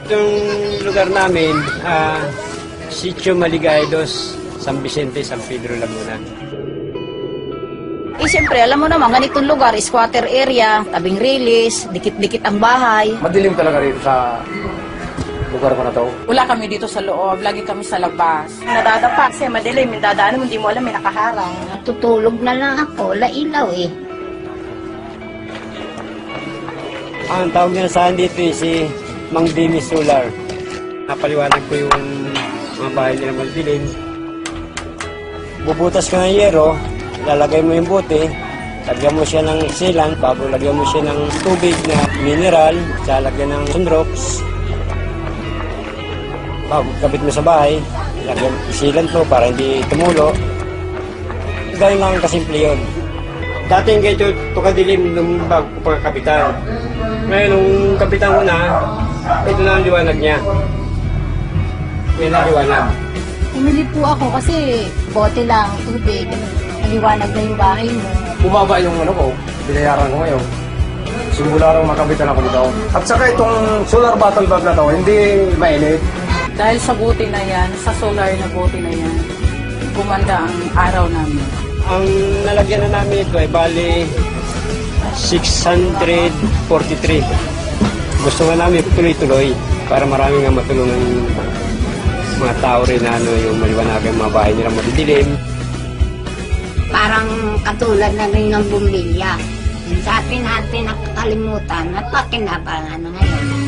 Itong lugar namin, Sitio Maligaydos, San Vicente, San Pedro, Laguna. Siyempre, alam mo naman, ganitong lugar, squatter area, tabing release, dikit-dikit ang bahay. Madilim talaga dito sa lugar ko na to. Wala kami dito sa loob, lagi kami sa labas. Nadadapa kasi madilim, yung dadaan mo, hindi mo alam, may nakaharang. Tutulog na lang ako, lailaw eh. Ang tawag nila sa akin dito si Mang Dimi Solar. Napaliwanag ko yung mga bahay nila magdilim. Bubutas ka ng yero, lalagay mo yung bote, lagyan mo siya ng sealant, bago lagyan mo siya ng tubig na mineral, lagyan ng sunrocks. Bago kabit mo sa bahay, lagyan sealant mo para hindi tumulo. Ganyan lang kasimple yun. Dati yung ganito, ito kadilim nung bago ko pagkapitan. Ngayon, nung kapitan ko na, ito na ang liwanag niya. Yan ang liwanag. Pumili po ako kasi bote lang, tubig, maliwanag na yung bahay mo. Bumaba yung ano ko, binayaran ko ngayon. Simula rin makabitan ako dito. At saka itong solar bottle bulb na to, hindi mainit. Dahil sa buti na yan, sa solar na buti na yan, gumanda ang araw namin. Ang nalagyan na namin ito ay bali 643. Gusto nga namin tuloy-tuloy para marami nga matulungan yung mga tao rin na yung maliwanagan mga bahay nila madidilim. Parang katulad na rin ng bumbilya. Sa atin natin nakakalimutan at pakinabangan na ngayon.